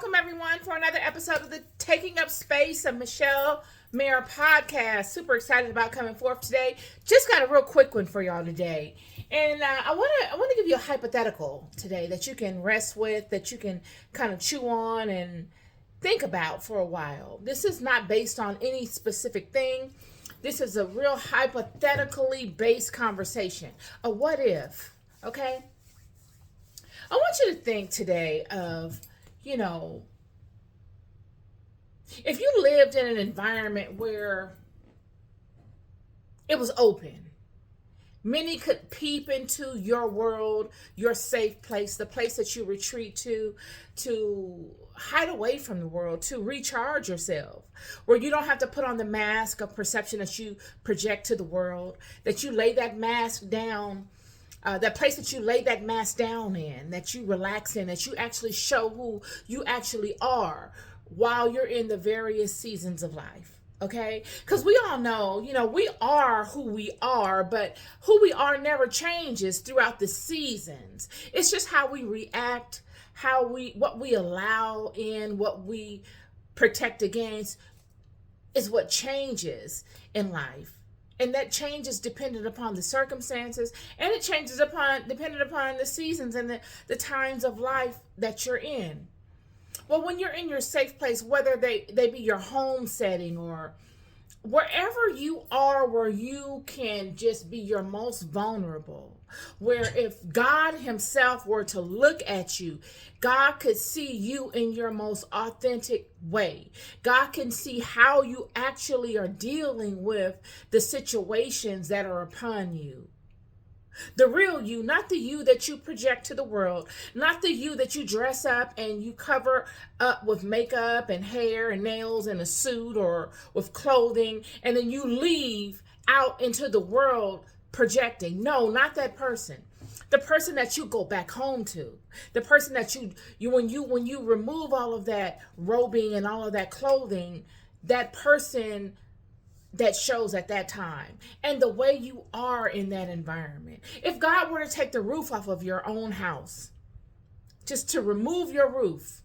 welcome everyone for another episode of the Taking Up Space of Michele Mayer podcast. Super excited about coming forth today. Just got a real quick one for y'all today. And I want to give you a hypothetical today that you can rest with, that you can kind of chew on and think about for a while. This is not based on any specific thing. This is a real hypothetically based conversation. A what if, okay? I want you to think today of, if you lived in an environment where it was open, many could peep into your world, your safe place, the place that you retreat to hide away from the world, to recharge yourself, where you don't have to put on the mask of perception that you project to the world, that you lay that mask down. That place that you lay that mask down in, that you relax in, that you actually show who you actually are while you're in the various seasons of life, okay? Because we all know, we are who we are, but who we are never changes throughout the seasons. It's just how we react, what we allow in, what we protect against is what changes in life. And that changes dependent upon the circumstances, and it changes dependent upon the seasons and the times of life that you're in. Well, when you're in your safe place, whether they be your home setting or wherever you are, where you can just be your most vulnerable, where if God himself were to look at you, God could see you in your most authentic way. God can see how you actually are dealing with the situations that are upon you. The real you, not the you that you project to the world, not the you that you dress up and you cover up with makeup and hair and nails and a suit or with clothing, and then you leave out into the world projecting. No, not that person. The person that you go back home to, the person that you when you remove all of that robing and all of that clothing, that person that shows at that time, and the way you are in that environment. If God were to take the roof off of your own house, just to remove your roof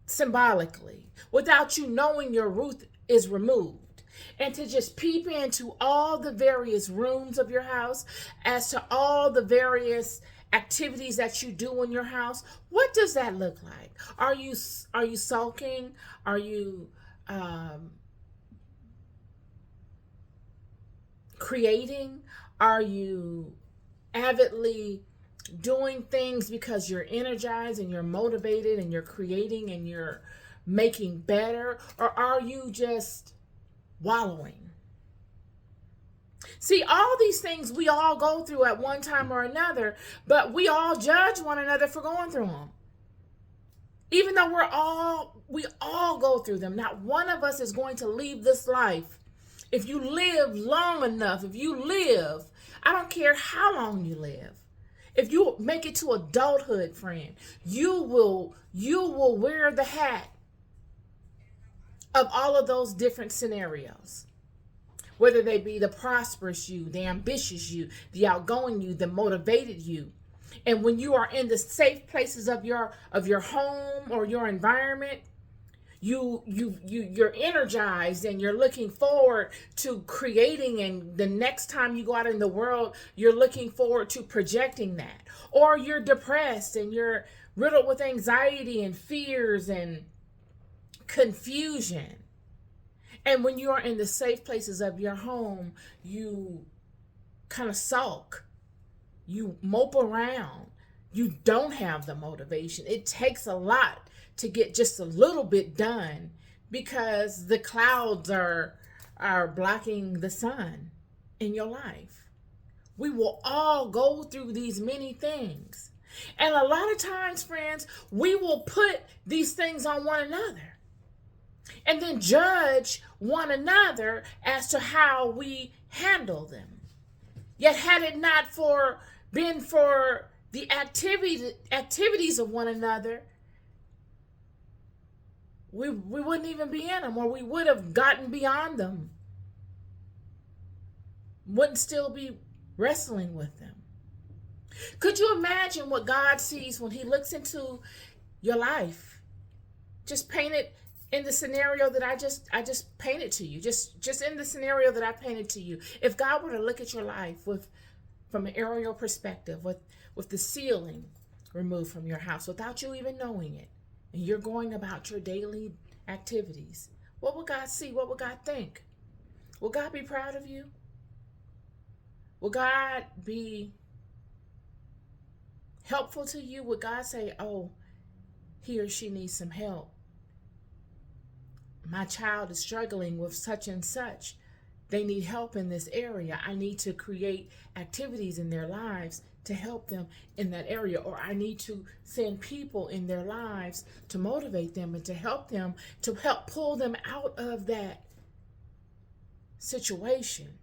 symbolically, without you knowing your roof is removed, and to just peep into all the various rooms of your house, as to all the various activities that you do in your house, what does that look like? Are you sulking? Are you creating? Are you avidly doing things because you're energized and you're motivated and you're creating and you're making better? Or are you just wallowing? See, all these things we all go through at one time or another, but we all judge one another for going through them. Even though we all go through them. Not one of us is going to leave this life. If you live long enough, I don't care how long you live. If you make it to adulthood, friend, you will wear the hat of all of those different scenarios. Whether they be the prosperous you, the ambitious you, the outgoing you, the motivated you. And when you are in the safe places of your home or your environment, you're energized and you're looking forward to creating, and the next time you go out in the world, you're looking forward to projecting that. Or you're depressed and you're riddled with anxiety and fears and confusion. And when you are in the safe places of your home, you kind of sulk. You mope around. You don't have the motivation. It takes a lot to get just a little bit done because the clouds are blocking the sun in your life. We will all go through these many things. And a lot of times, friends, we will put these things on one another and then judge one another as to how we handle them. Yet had it not been for the activities of one another, we wouldn't even be in them, or we would have gotten beyond them. Wouldn't still be wrestling with them. Could you imagine what God sees when he looks into your life Just paint it in the scenario that I just painted to you. Just in the scenario that I painted to you. If God were to look at your life from an aerial perspective, with the ceiling removed from your house without you even knowing it, and you're going about your daily activities, what would God see? What would God think? Will God be proud of you? Will God be helpful to you? Would God say, oh, he or she needs some help? My child is struggling with such and such. They need help in this area. I need to create activities in their lives to help them in that area. Or I need to send people in their lives to motivate them and to help pull them out of that situation.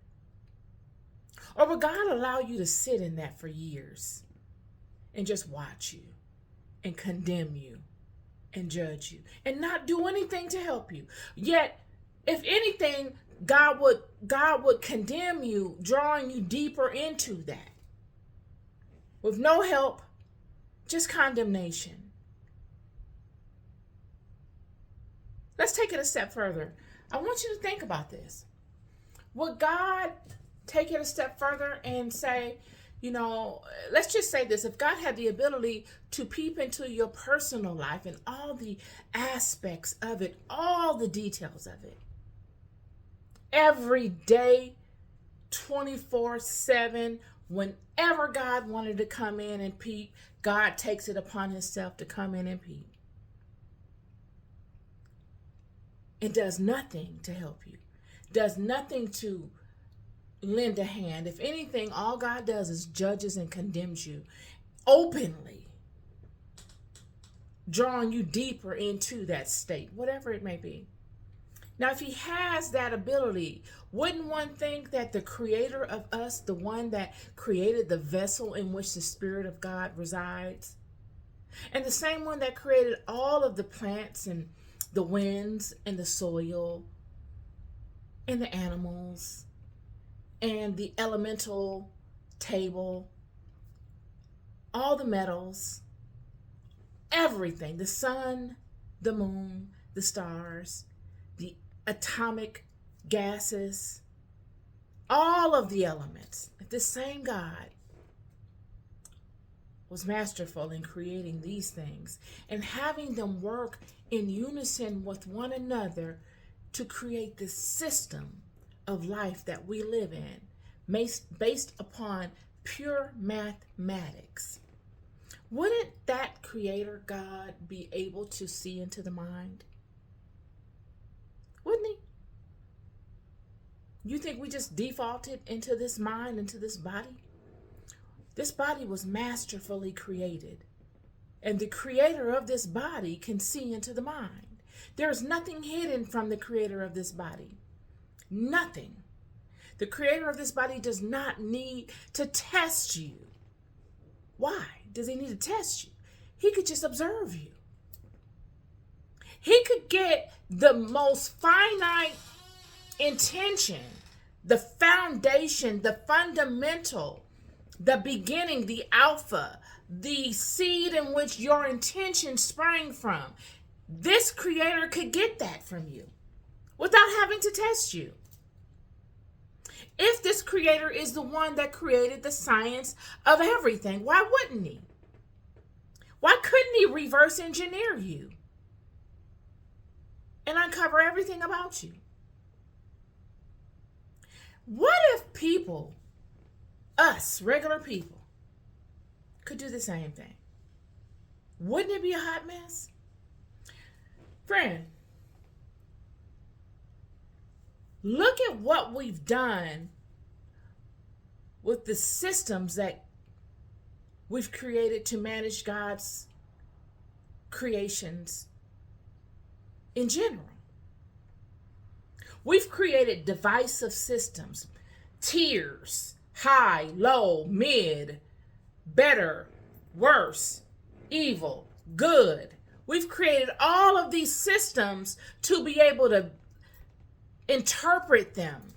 Or will God allow you to sit in that for years and just watch you and condemn you and judge you and not do anything to help you? Yet, if anything, God would condemn you, drawing you deeper into that. With no help, just condemnation. Let's take it a step further. I want you to think about this. Would God take it a step further and say, let's just say this. If God had the ability to peep into your personal life and all the aspects of it, all the details of it, every day, 24/7, whenever God wanted to come in and peep, God takes it upon himself to come in and peep. It does nothing to help you. Does nothing to lend a hand. If anything, all God does is judges and condemns you openly, drawing you deeper into that state, whatever it may be. Now, if he has that ability, wouldn't one think that the creator of us, the one that created the vessel in which the Spirit of God resides, and the same one that created all of the plants and the winds and the soil and the animals and the elemental table, all the metals, everything, the sun, the moon, the stars, the atomic gases, all of the elements, if this same God was masterful in creating these things and having them work in unison with one another to create this system of life that we live in, based upon pure mathematics, wouldn't that creator God be able to see into the mind? Wouldn't he? You think we just defaulted into this mind, into this body? This body was masterfully created, and the creator of this body can see into the mind. There is nothing hidden from the creator of this body. Nothing. The creator of this body does not need to test you. Why does he need to test you? He could just observe you. He could get the most finite intention, the foundation, the fundamental, the beginning, the alpha, the seed in which your intention sprang from. This creator could get that from you without having to test you. If this creator is the one that created the science of everything, why wouldn't he? Why couldn't he reverse engineer you and uncover everything about you? What if people, us, regular people, could do the same thing? Wouldn't it be a hot mess? Friend, look at what we've done with the systems that we've created to manage God's creations in general. We've created divisive systems, tiers, high, low, mid, better, worse, evil, good. We've created all of these systems to be able to interpret them,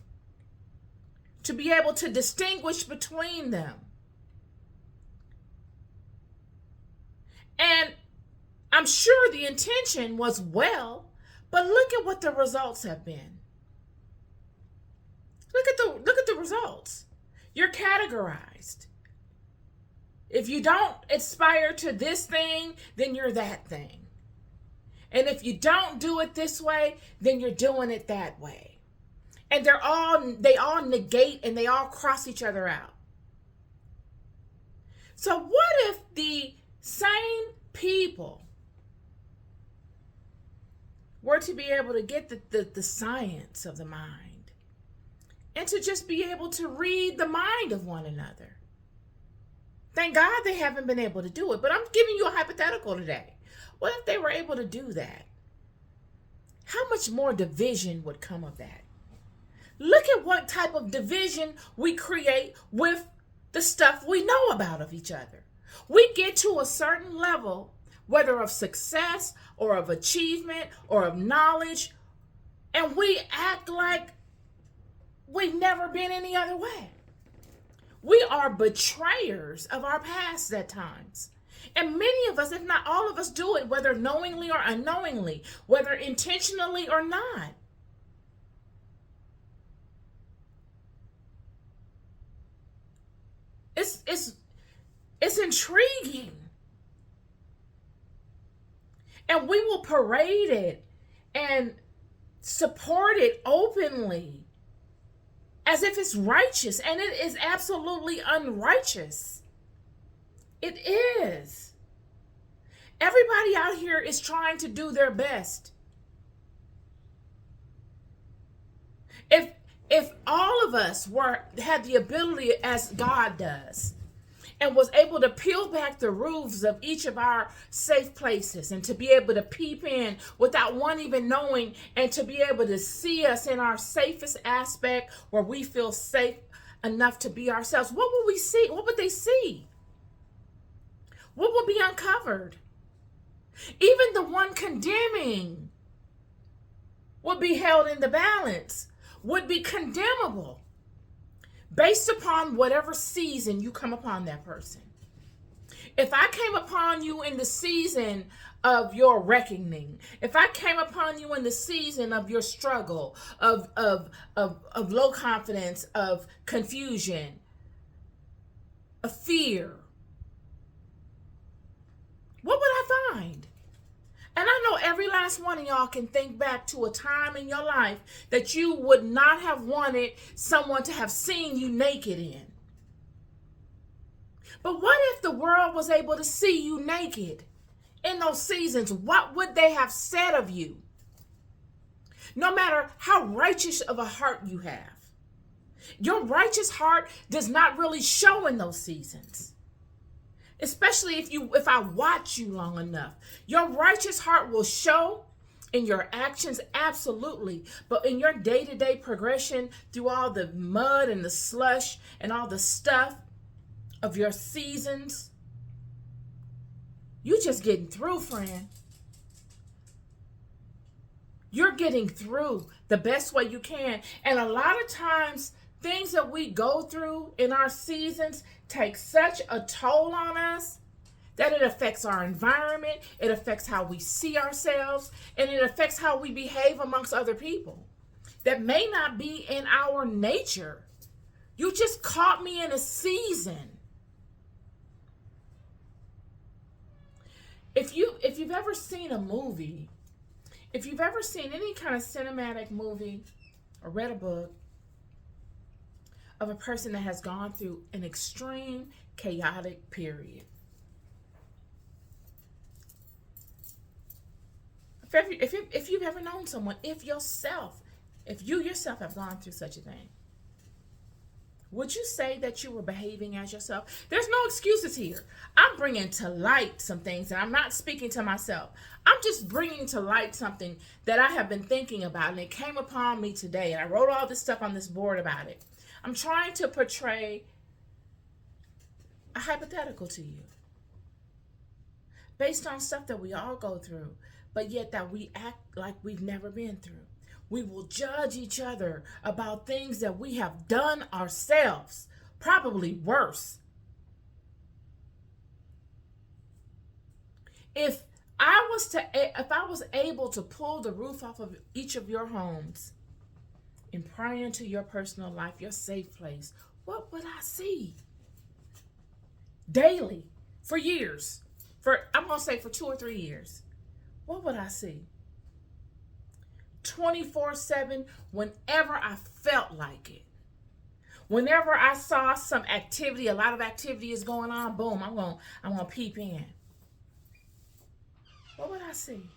to be able to distinguish between them. And I'm I'm sure the intention was well, but look at what the results have been. Look at the results. You're categorized. If you don't aspire to this thing, then you're that thing. And if you don't do it this way, then you're doing it that way. And they all negate and they all cross each other out. So what if the same people were to be able to get the science of the mind and to just be able to read the mind of one another? Thank God they haven't been able to do it, but I'm giving you a hypothetical today. What if they were able to do that? How much more division would come of that? Look at what type of division we create with the stuff we know about of each other. We get to a certain level, whether of success or of achievement or of knowledge, and we act like we've never been any other way. We are betrayers of our past at times. And many of us, if not all of us, do it, whether knowingly or unknowingly, whether intentionally or not. It's intriguing. And we will parade it and support it openly as if it's righteous, and it is absolutely unrighteous. It is. Everybody out here is trying to do their best. If all of us had the ability as God does and was able to peel back the roofs of each of our safe places and to be able to peep in without one even knowing, and to be able to see us in our safest aspect where we feel safe enough to be ourselves, what would we see? What would they see? What would be uncovered? Even the one condemning would be held in the balance, would be condemnable based upon whatever season you come upon that person. If I came upon you in the season of your reckoning, if I came upon you in the season of your struggle, of low confidence, of confusion, of fear, what would I find? And I know every last one of y'all can think back to a time in your life that you would not have wanted someone to have seen you naked in. But what if the world was able to see you naked in those seasons? What would they have said of you? No matter how righteous of a heart you have, your righteous heart does not really show in those seasons. Especially if I watch you long enough. Your righteous heart will show in your actions, absolutely. But in your day-to-day progression through all the mud and the slush and all the stuff of your seasons, you just getting through, friend. You're getting through the best way you can. And a lot of times, things that we go through in our seasons take such a toll on us that it affects our environment, it affects how we see ourselves, and it affects how we behave amongst other people. That may not be in our nature. You just caught me in a season. If you've ever seen a movie, if you've ever seen any kind of cinematic movie or read a book of a person that has gone through an extreme chaotic period. If you've ever known someone, if you yourself have gone through such a thing, would you say that you were behaving as yourself? There's no excuses here. I'm bringing to light some things, and I'm not speaking to myself. I'm just bringing to light something that I have been thinking about, and it came upon me today, and I wrote all this stuff on this board about it. I'm trying to portray a hypothetical to you based on stuff that we all go through, but yet that we act like we've never been through. We will judge each other about things that we have done ourselves, probably worse. If I if I was able to pull the roof off of each of your homes and pry into your personal life, your safe place, what would I see? Daily, for years, I'm going to say for 2 or 3 years, what would I see? 24/7, whenever I felt like it. Whenever I saw some activity, a lot of activity is going on, boom, I'm gonna peep in. What would I see?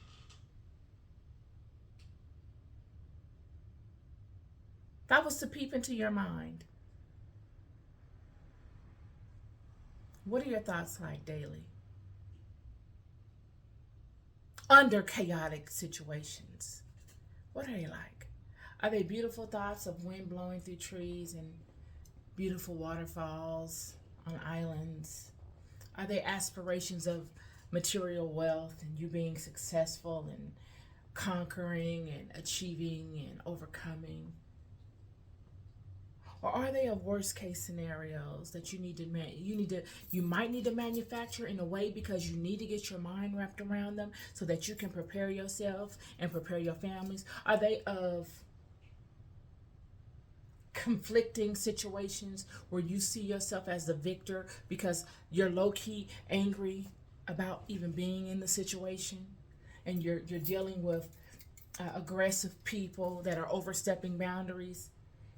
If I was to peep into your mind, what are your thoughts like daily? Under chaotic situations, what are they like? Are they beautiful thoughts of wind blowing through trees and beautiful waterfalls on islands? Are they aspirations of material wealth and you being successful and conquering and achieving and overcoming? Or are they of worst case scenarios that you might need to manufacture in a way because you need to get your mind wrapped around them so that you can prepare yourself and prepare your families? Are they of conflicting situations where you see yourself as the victor because you're low-key angry about even being in the situation, and you're dealing with aggressive people that are overstepping boundaries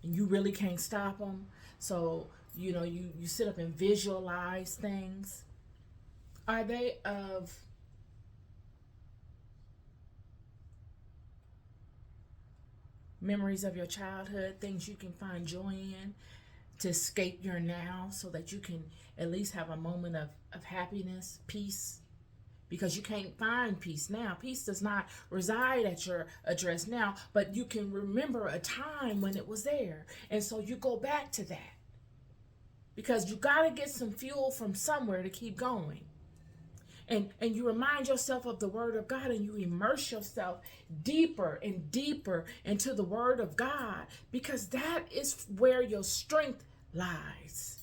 and you really can't stop them? So you sit up and visualize things. Are they of memories of your childhood, things you can find joy in to escape your now so that you can at least have a moment of happiness, peace? Because you can't find peace now. Peace does not reside at your address now, but you can remember a time when it was there. And so you go back to that because you got to get some fuel from somewhere to keep going. And you remind yourself of the Word of God, and you immerse yourself deeper and deeper into the Word of God, because that is where your strength lies.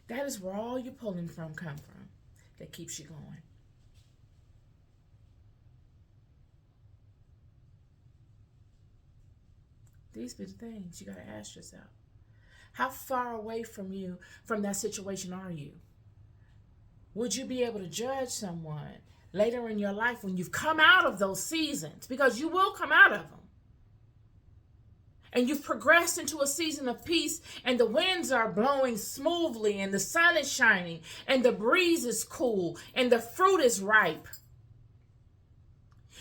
That is where all your pulling from come from, that keeps you going. These be the things you got to ask yourself. How far away from that situation are you? Would you be able to judge someone later in your life when you've come out of those seasons? Because you will come out of them. And you've progressed into a season of peace, and the winds are blowing smoothly, and the sun is shining, and the breeze is cool, and the fruit is ripe.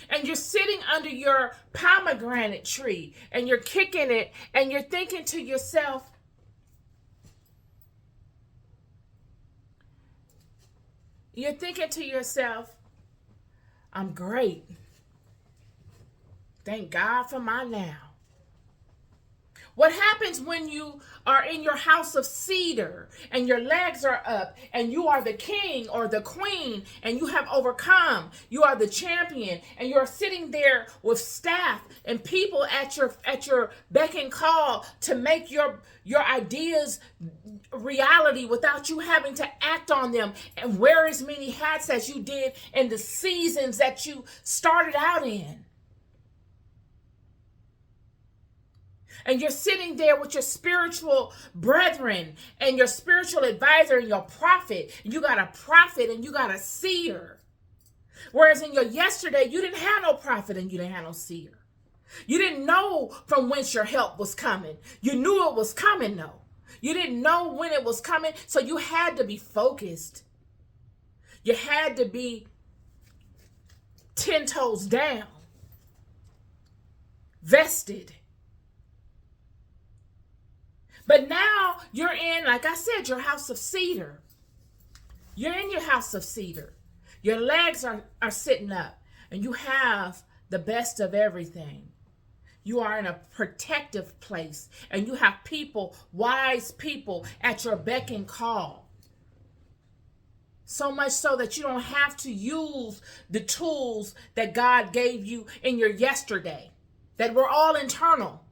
And you're sitting under your pomegranate tree, and you're kicking it, and you're thinking to yourself, I'm great. Thank God for my now. What happens when you are in your house of cedar and your legs are up and you are the king or the queen and you have overcome, you are the champion, and you're sitting there with staff and people at your beck and call to make your ideas reality without you having to act on them and wear as many hats as you did in the seasons that you started out in? And you're sitting there with your spiritual brethren and your spiritual advisor and your prophet. You got a prophet and you got a seer. Whereas in your yesterday, you didn't have no prophet and you didn't have no seer. You didn't know from whence your help was coming. You knew it was coming, though. You didn't know when it was coming, so you had to be focused. You had to be 10 toes down, vested. But now you're in, like I said, your house of cedar. You're in your house of cedar. Your legs are sitting up, and you have the best of everything. You are in a protective place, and you have people, wise people, at your beck and call. So much so that you don't have to use the tools that God gave you in your yesterday, that were all internal.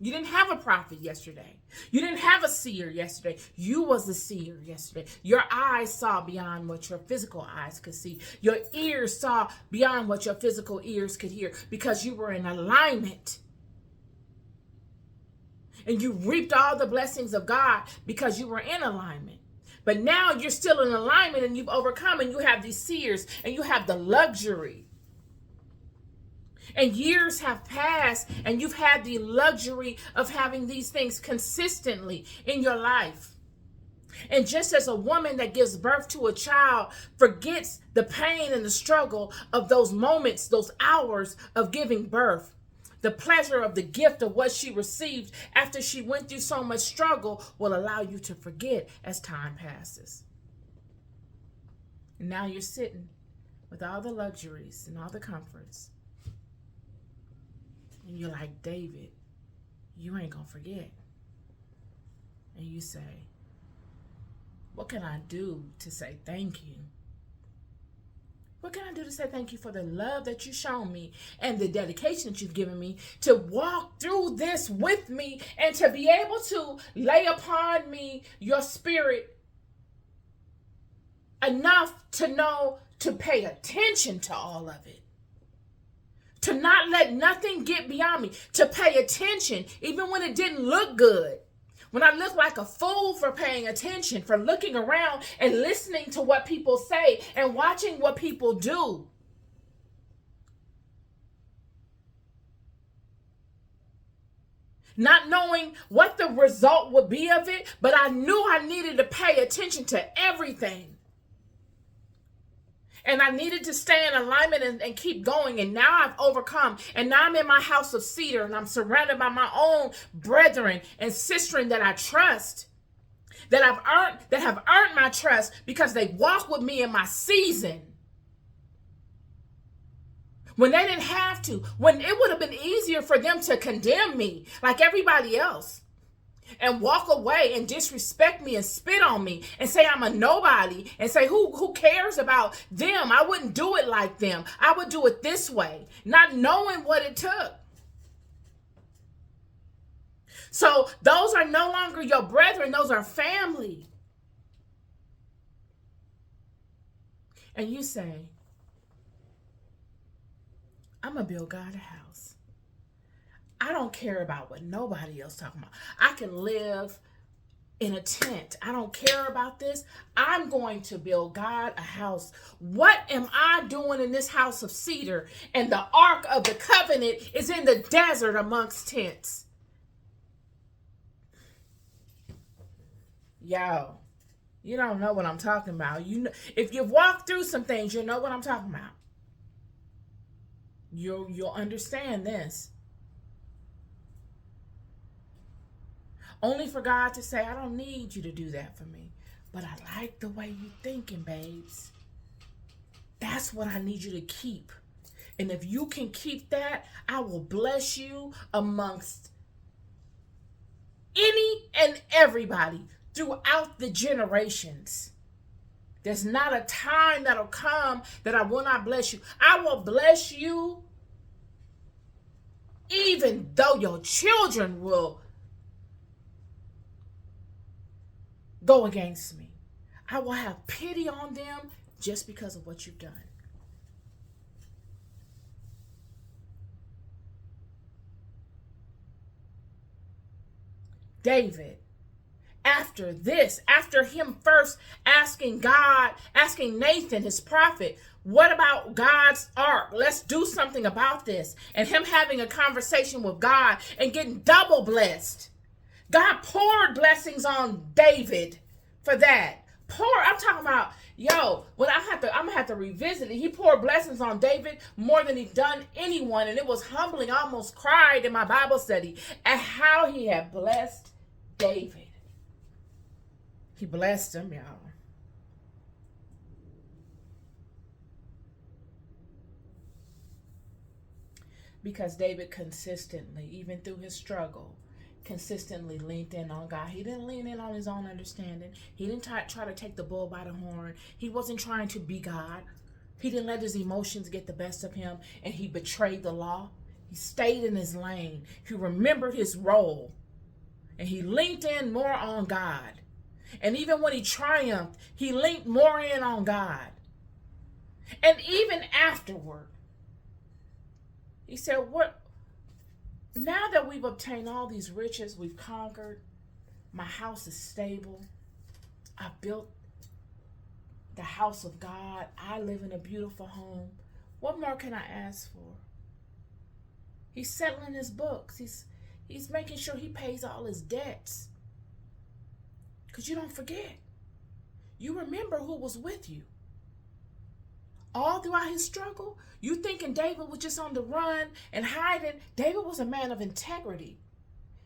You didn't have a prophet yesterday. You didn't have a seer yesterday. You was the seer yesterday. Your eyes saw beyond what your physical eyes could see. Your ears saw beyond what your physical ears could hear because you were in alignment. And you reaped all the blessings of God because you were in alignment. But now you're still in alignment and you've overcome and you have these seers and you have the luxury. And years have passed and you've had the luxury of having these things consistently in your life. And just as a woman that gives birth to a child forgets the pain and the struggle of those moments, those hours of giving birth, the pleasure of the gift of what she received after she went through so much struggle will allow you to forget as time passes. And now you're sitting with all the luxuries and all the comforts. And you're like, David, you ain't gonna forget. And you say, what can I do to say thank you? What can I do to say thank you for the love that you've shown me and the dedication that you've given me to walk through this with me and to be able to lay upon me your spirit enough to know to pay attention to all of it. To not let nothing get beyond me. To pay attention even when it didn't look good. When I look like a fool for paying attention, for looking around and listening to what people say and watching what people do. Not knowing what the result would be of it, but I knew I needed to pay attention to everything. And I needed to stay in alignment and keep going. And now I've overcome. And now I'm in my house of cedar. And I'm surrounded by my own brethren and sistren that I trust. That have earned my trust because they walk with me in my season. When they didn't have to. When it would have been easier for them to condemn me like everybody else. And walk away and disrespect me and spit on me and say I'm a nobody and say who cares about them? I wouldn't do it like them. I would do it this way, not knowing what it took. So those are no longer your brethren, those are family. And you say, I'm going to build God a house. I don't care about what nobody else talking about. I can live in a tent. I don't care about this. I'm going to build God a house. What am I doing in this house of cedar? And the Ark of the Covenant is in the desert amongst tents. Yo, you don't know what I'm talking about. You know, if you've walked through some things, you know what I'm talking about. You'll understand this. Only for God to say, I don't need you to do that for me. But I like the way you're thinking, babes. That's what I need you to keep. And if you can keep that, I will bless you amongst any and everybody throughout the generations. There's not a time that'll come that I will not bless you. I will bless you even though your children will go against me. I will have pity on them just because of what you've done. David, after this, after him first asking Nathan, his prophet, what about God's ark? Let's do something about this. And him having a conversation with God and getting double blessed. God poured blessings on David for that. I'm talking about, when I'm gonna have to revisit it. He poured blessings on David more than he'd done anyone, and it was humbling. I almost cried in my Bible study at how he had blessed David. He blessed him, y'all. Because David consistently, even through his struggle, consistently leaned in on God. He didn't lean in on his own understanding. He didn't try to take the bull by the horn. He wasn't trying to be God. He didn't let his emotions get the best of him and he betrayed the law. He stayed in his lane. He remembered his role. And he linked in more on God. And even when he triumphed, he linked more in on God. And even afterward, he said, "What? Now that we've obtained all these riches, we've conquered, my house is stable. I built the house of God. I live in a beautiful home. What more can I ask for?" He's settling his books. He's making sure he pays all his debts. Because you don't forget. You remember who was with you. All throughout his struggle, you thinking David was just on the run and hiding. David was a man of integrity.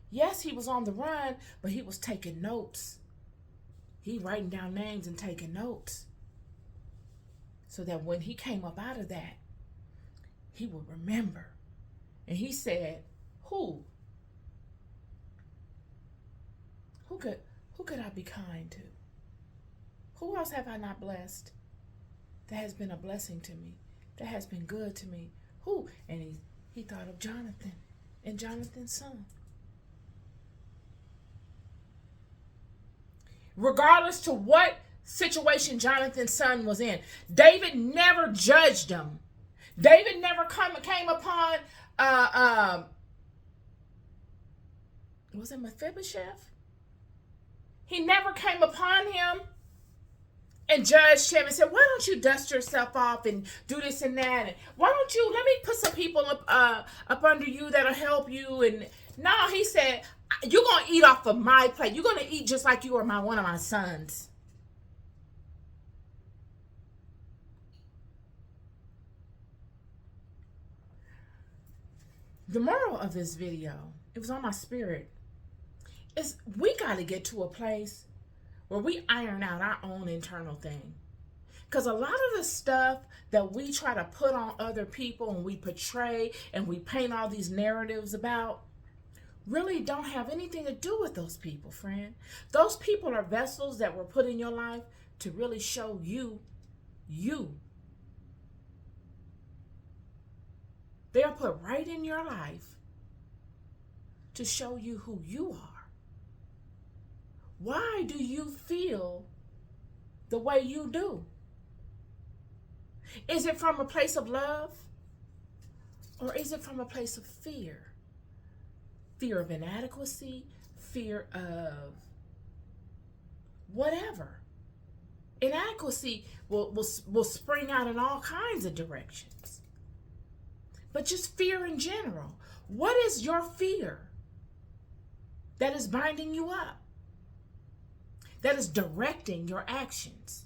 Yes, he was on the run, but he was taking notes. He writing down names and taking notes. So that when he came up out of that, he would remember. And he said, Who could I be kind to? Who else have I not blessed that has been a blessing to me, that has been good to me? Who? And he thought of Jonathan and Jonathan's son. Regardless to what situation Jonathan's son was in, David never judged him. David never came upon, was it Mephibosheth? He never came upon him and judged him and said, "Why don't you dust yourself off and do this and that? And why don't you, let me put some people up under you that'll help you?" And no, he said, "You're going to eat off of my plate. You're going to eat just like you were one of my sons." The moral of this video, it was on my spirit, is we got to get to a place where we iron out our own internal thing. Because a lot of the stuff that we try to put on other people and we portray and we paint all these narratives about really don't have anything to do with those people, friend. Those people are vessels that were put in your life to really show you. They are put right in your life to show you who you are. Why do you feel the way you do? Is it from a place of love? Or is it from a place of fear? Fear of inadequacy, fear of whatever. Inadequacy will spring out in all kinds of directions. But just fear in general. What is your fear that is binding you up? That is directing your actions?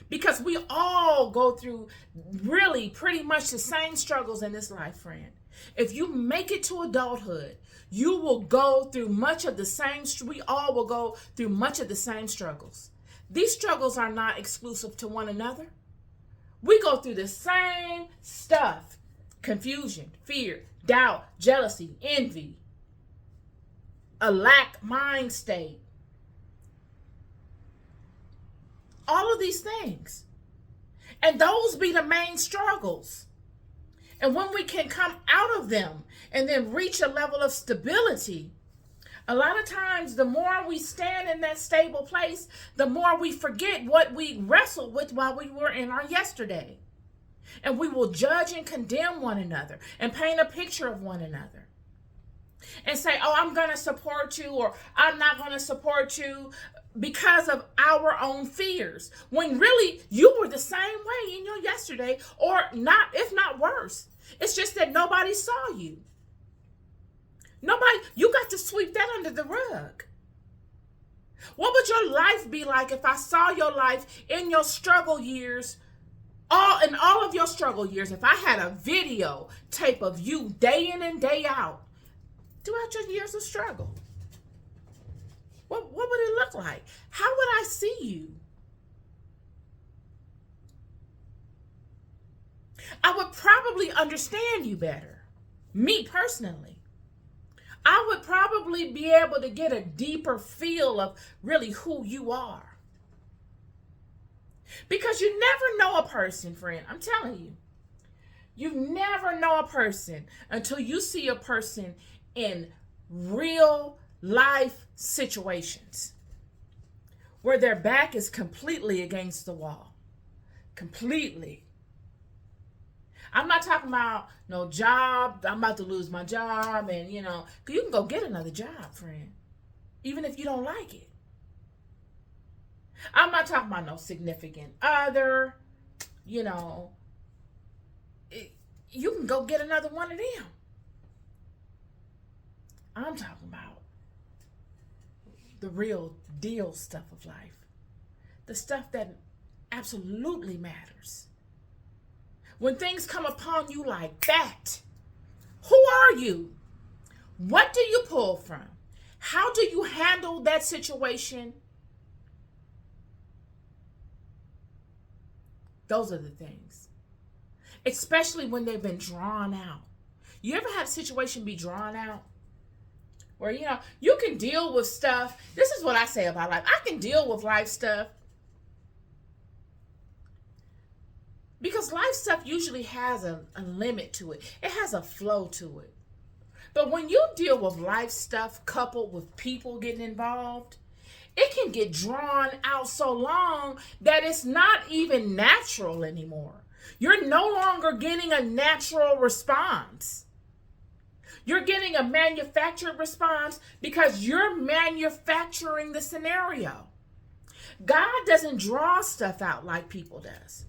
Because we all go through really pretty much the same struggles in this life, friend. If you make it to adulthood, you will go through much of the same, we all will go through much of the same struggles. These struggles are not exclusive to one another. We go through the same stuff: confusion, fear, doubt, jealousy, envy, a lack mind state. All of these things. And those be the main struggles. And when we can come out of them and then reach a level of stability, a lot of times the more we stand in that stable place, the more we forget what we wrestled with while we were in our yesterday. And we will judge and condemn one another and paint a picture of one another. And say, "Oh, I'm going to support you," or "I'm not going to support you," because of our own fears. When really you were the same way in your yesterday, or not, if not worse. It's just that nobody saw you. You got to sweep that under the rug. What would your life be like if I saw your life in your struggle years, in all of your struggle years, if I had a video tape of you day in and day out throughout your years of struggle? What would it look like? How would I see you? I would probably understand you better. Me personally. I would probably be able to get a deeper feel of really who you are. Because you never know a person, friend. I'm telling you. You never know a person until you see a person in real life situations where their back is completely against the wall. Completely. I'm not talking about no job. I'm about to lose my job, and you can go get another job, friend, even if you don't like it. I'm not talking about no significant other. You can go get another one of them. I'm talking about the real deal stuff of life. The stuff that absolutely matters. When things come upon you like that, who are you? What do you pull from? How do you handle that situation? Those are the things. Especially when they've been drawn out. You ever had a situation be drawn out? Where, you can deal with stuff. This is what I say about life. I can deal with life stuff. Because life stuff usually has a limit to it. It has a flow to it. But when you deal with life stuff coupled with people getting involved, it can get drawn out so long that it's not even natural anymore. You're no longer getting a natural response. You're getting a manufactured response because you're manufacturing the scenario. God doesn't draw stuff out like people does.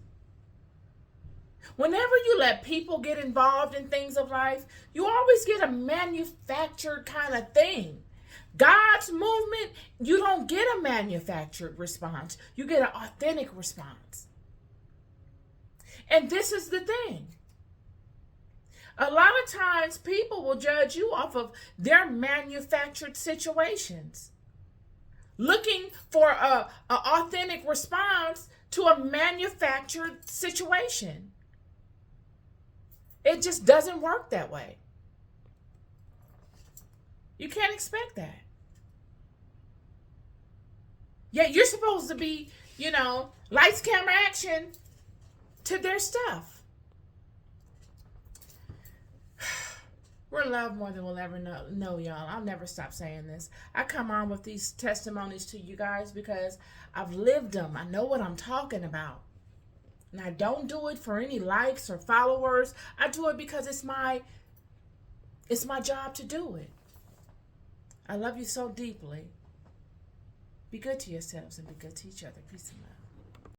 Whenever you let people get involved in things of life, you always get a manufactured kind of thing. God's movement, you don't get a manufactured response. You get an authentic response. And this is the thing. A lot of times people will judge you off of their manufactured situations. Looking for an authentic response to a manufactured situation. It just doesn't work that way. You can't expect that. Yeah, you're supposed to be, lights, camera, action to their stuff. We're loved more than we'll ever know, y'all. I'll never stop saying this. I come on with these testimonies to you guys because I've lived them. I know what I'm talking about. And I don't do it for any likes or followers. I do it because it's my job to do it. I love you so deeply. Be good to yourselves and be good to each other. Peace and love.